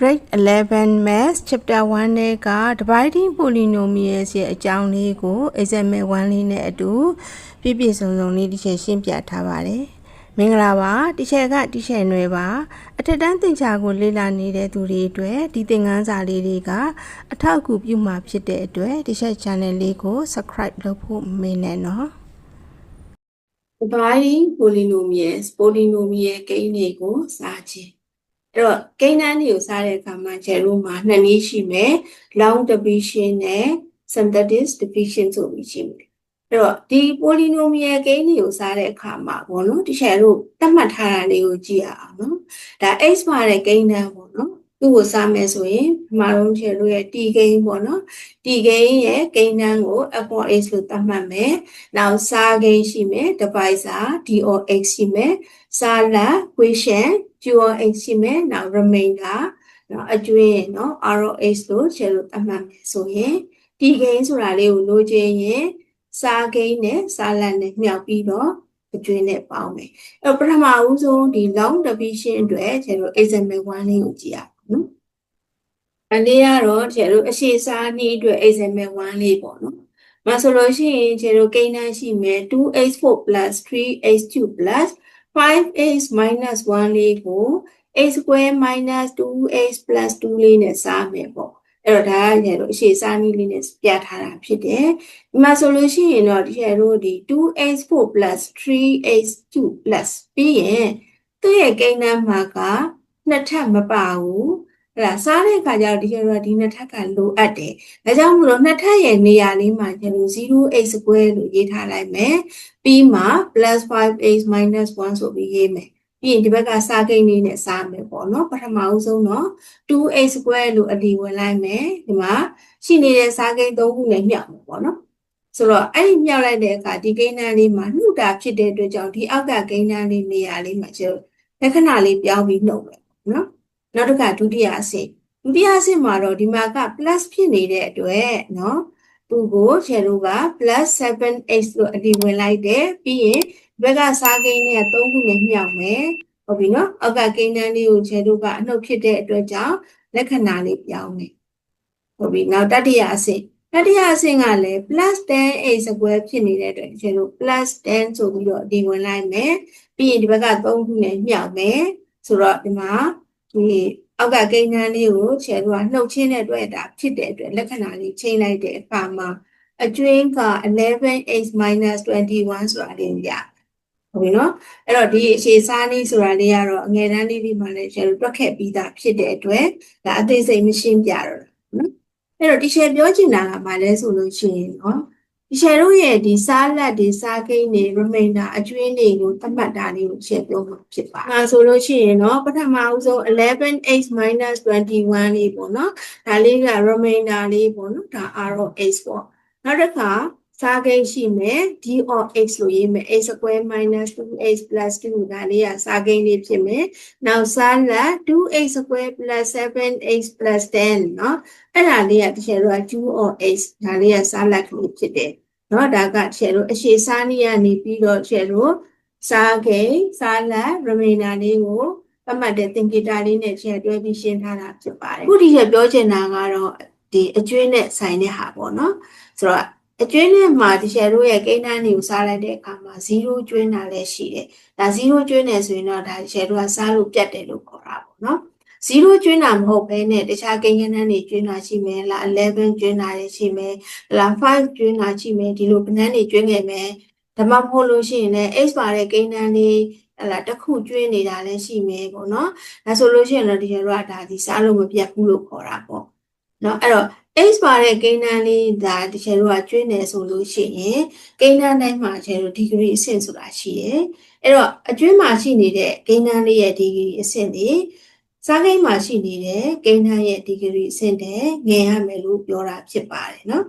Grade 11 Maths Chapter 1 နဲ့က Dividing Polynomials ရဲ့အကြောင်းလေးကို Example 1လေးနဲ့အတူပြည့်စုံလေးတစ်ချက်ရှင်းပြထားပါတယ်။မင်္ဂလာပါတစ်ချက်ကတစ်ချက်နွယ်ပါအထက်တန်းသင်္ချာကိုလေ့လာနေတဲ့သူတွေအတွက်ဒီသင်ခန်းစာလေးတွေကအထောက်အကူပြုမှာဖြစ်တဲ့အတွက်တစ်ချက် channel လေးကို subscribe လုပ်ဖို့မမေ့နဲ့နော်။ Dividing polynomial ကိန်းတွေကိုစားခြင်းအဲ့တော့ကိန်းတန်းတွေကိုစားတဲ့အခါမှာကျတို့မှာနှစ်နည်းရှိမယ် long division နဲ့ synthetic division ဆိုပြီးရှိမယ်အဲ့တော့ဒီ polynomial ကိန်းတွေကိုစားတဲ့အခါမှာပေါ့နော်ဒီချက်တို့သတ်မှတ်ထားတာလေးကိုကြည့်ရအောင်နော်ဒါ x ပါတဲ့ကိန်းတန်းပေါ့နော်သူ့ကိုစားမယ်ဆိုရင်ဒီမှာတော့ကျတို့ရဲ့ t ကိန်းပေါ့နော် t ကိန်းရဲ့ကိန်းတန်းကို f of x လို့သတ်မှတ်မယ်နောက်စားကိန်းရှိမယ် divisor d of x ရှိမယ်စားလတ် quotient q of x ရှိမယ်နောက် remainder နောက်အကျွင်းနော် r of x လို့ကျတို့သတ်မှတ်မယ်ဆိုရင် t ကိန်းဆိုတာလေးကိုလိုချင်ရင်စားကိန်းနဲ့စားလတ်နဲ့မြောက်ပြီးတော့အကျွင်းနဲ့ပေါင်းမယ်အဲ့ပထမဦးဆုံးဒီ long division အတွက်ကျတို့ example 1လေးကိုကြည့်ရအောင်နော်အလေးကတော့ကျတို့အရှိစားနည်းအတွက် example 1လေးပေါ့နော်မဆိုလို့ရှိရင်ကျတို့ကိန်းတန်းရှိမယ် 2x4 + 3x2 + 5x - 1 လေးကို x square - 2x + 2 လေးနဲ့စားမယ်ပေါ့အဲ့တော့ဒါကကျတော့အရှိစားနည်းလေးနဲ့ပြထားတာဖြစ်တယ်ဒီမှာဆိုလို့ရှိရင်တော့ဒီကျတို့ဒီ 2x4 + 3x2 + ပြီးရင်သူ့ရဲ့ကိန်းတန်းမှာကနှစ်ထပ်မပါဘူးအဲ့ဒါစားတဲ့အခါကျတော့ဒီကျတော့ဒီနှစ်ထပ်ကလိုအပ်တယ်ဒါကြောင့်မို့လို့နှစ်ထပ်ရဲ့နေရာလေးမှာကျတော့ 0x square လို့ရေးထားလိုက်မယ်ပြီးမှ +5x - 1 ဆိုပြီးရေးမယ်ပြီးရင်ဒီဘက်ကစားကိန်းလေးနဲ့စားမယ်ပေါ့နော်ပထမဦးဆုံးတော့ 2x square လို့အတီဝင်လိုက်မယ်ဒီမှာရှိနေတဲ့စားကိန်း3ခုနဲ့မြောက်မယ်ပေါ့နော်ဆိုတော့အဲ့ဒီမြောက်လိုက်တဲ့အခါဒီကိန်းတန်းလေးမှာနှုတ်တာဖြစ်တဲ့အတွက်ကြောင့်ဒီအောက်ကကိန်းတန်းလေးနေရာလေးမှာကျတော့လက္ခဏာလေးပြောင်းပြီးနှုတ်မယ်နော်နောက်တစ်ခါဒုတိယအဆင့်မှာတော့ဒီမှာက plus ဖြစ်နေတဲ့အတွက်နော်သူ့ကိုခြေတို့က +7x လို့အတီဝင်လိုက်တယ်ပြီးရင်ဘက်ကစားကိန်းလေးက3ခုနဲ့မြောက်မယ်ဟုတ်ပြီနော်အောက်ကကိန်းတန်းလေးကိုခြေတို့ကအနှုတ်ဖြစ်တဲ့အတွက်ကြောင့်လက္ခဏာလေးပြောင်းမယ်ဟုတ်ပြီနောက်တတိယအဆင့်ကလည်း +10x square ဖြစ်နေတဲ့အတွက်ခြေတို့ +10 ဆိုပြီးတော့အတီဝင်လိုက်မယ်ပြီးရင်ဒီဘက်က3ခုနဲ့မြောက်မယ်ဆိုတော့ဒီမှာဒီအောက်ကကိန်းတန်းလေးကိုခြေတို့ကနှုတ်ချင်းတဲ့အတွက်ဒါဖြစ်တဲ့အတွက်လက္ခဏာလေးချိန်လိုက်တဲ့အခါမှာအကျွင်းက 11x - 21ဆိုတာလေးရဟုတ်ပြီနော်အဲ့တော့ဒီအခြေစားနည်းဆိုတာလေးကတော့အငယ်တန်းလေးဒီမှာလည်းခြေတို့တွက်ခဲ့ပြီးသားဖြစ်တဲ့အတွက်ဒါအသေးစိတ်မရှင်းပြတော့နော်အဲ့တော့ဒီခြေပြောချင်တာကဘာလဲဆိုလို့ရှိရင်နော်ဒီခြေတို့ရဲ့ဒီစားလတ်တွေစားကိန်းတွေ remainder အကျွင်းတွေကိုသတ်မှတ်တာလေးကိုခြေပြောမှာဖြစ်ပါဒါဆိုလို့ရှိရင်နော်ပထမဦးဆုံး 11x - 21လေးပေါ့နော်ဒါလေးက remainder လေးပေါ့နော်ဒါ r of x ပေါ့နောက်တစ်ခါစားကိန်းရှိမယ် d of x လို့ရေးမယ် x square - 2x + 2ဒါလေးကစားကိန်းလေးဖြစ်မယ်နောက်စားလတ် 2x square + 7x + 10เนาะအဲ့ဒါလေးကတကယ်တော့ 2 of x ဒါလေးကစားလတ်ကလေးဖြစ်တယ်เนาะဒါကတကယ်တော့အရှိစားနည်းကနေပြီးတော့တကယ်တော့စားကိန်းစားလတ် remainder လေးကိုသတ်မှတ်တဲ့သင်္ကေတလေးနဲ့တကယ်တွဲပြီးရှင်းထားတာဖြစ်ပါတယ်အခုဒီကပြောချင်တာကတော့ဒီအကျွင်းနဲ့ဆိုင်တဲ့ဟာပေါ့เนาะဆိုတော့အကျွင်းနဲ့မှာတကယ်တို့ရဲ့ကိန်းတန်းတွေကိုစားလိုက်တဲ့အခါမှာ0ကျွင်းတာလည်းရှိတယ်ဒါ0ကျွင်းတယ်ဆိုရင်တော့ဒါတကယ်တို့ကစားလို့ပြတ်တယ်လို့ခေါ်တာပေါ့เนาะ0ကျွင်းတာမဟုတ်ဘဲနဲ့တခြားကိန်းတန်းတွေကျွင်းတာရှိမယ်လား11ကျွင်းတာရှိမယ်လား5ကျွင်းတာရှိမယ်ဒီလိုကဏ္ဍတွေကျွင်းခဲ့မယ်ဒါမှမဟုတ်လို့ရှိရင်လည်း x ပါတဲ့ကိန်းတန်းလေးတစ်ခုကျွင်းနေတာလည်းရှိမယ်ပေါ့เนาะဒါဆိုလို့ရှိရင်တော့တကယ်တော့ဒါဒီစားလို့မပြတ်ဘူးလို့ခေါ်တာပေါ့เนาะအဲ့တော့ x ပါတဲ့ကိန်းတန်းလေးဒါတကယ်တော့ကျွင်းနေဆိုလို့ရှိရင်ကိန်းတန်းတိုင်းမှာတကယ်တော့ degree အဆင့်ဆိုတာရှိတယ်အဲ့တော့အကျွင်းမှာရှိနေတဲ့ကိန်းတန်းလေးရဲ့ degree အဆင့်တွေစားကိန်းမှာရှိနေတဲ့ကိန်းတန်းရဲ့ degree အဆင့်တဲ့ငယ်ရမယ်လို့ပြောတာဖြစ်ပါတယ်เนาะ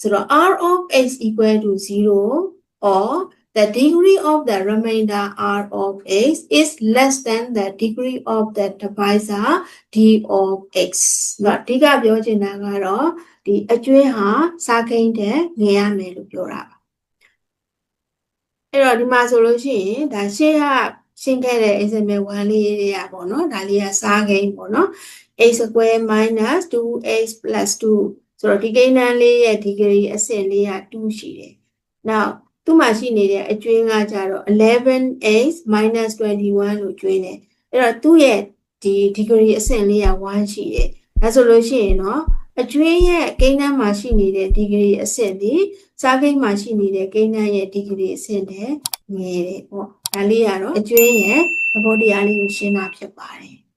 ဆိုတော့ r of x = 0 or the degree of the remainder r of x is less than the degree of the divisor d of x เนาะအဓိကပြောချင်တာကတော့ဒီအကျွင်းဟာစားကိန်းတဲ့ငယ်ရမယ်လို့ပြောတာပါအဲ့တော့ဒီမှာဆိုလို့ရှိရင်ဒါရှေ့ကရှင်းခဲ့တဲ့ example 1လေးတွေကပေါ့နော်ဒါလေးကစားကိန်းပေါ့နော် x square minus 2x plus 2ဆိုတော့ဒီကိန်းတန်းလေးရဲ့ degree အဆင့်လေးက2ရှိတယ်။ Now သူ့မှာရှိနေတဲ့အကျွင်းကကြတော့ 11x minus 21လို့ကျွင်းတယ်။အဲ့တော့သူ့ရဲ့ဒီ degree အဆင့်လေးက1ရှိတယ်။ဒါဆိုလို့ရှိရင်တော့အကျွင်းရဲ့ကိန်းတန်းမှာရှိနေတဲ့ degree အဆင့်ဒီစားကိန်းမှာရှိနေတဲ့ကိန်းတန်းရဲ့ degree အဆင့်တဲ့ငယ်တယ်ပေါ့။ဒါလေးကတော့အကျွင်းရဲ့သဘောတရားလေးကိုရှင်းတာဖြစ်ပါတယ်။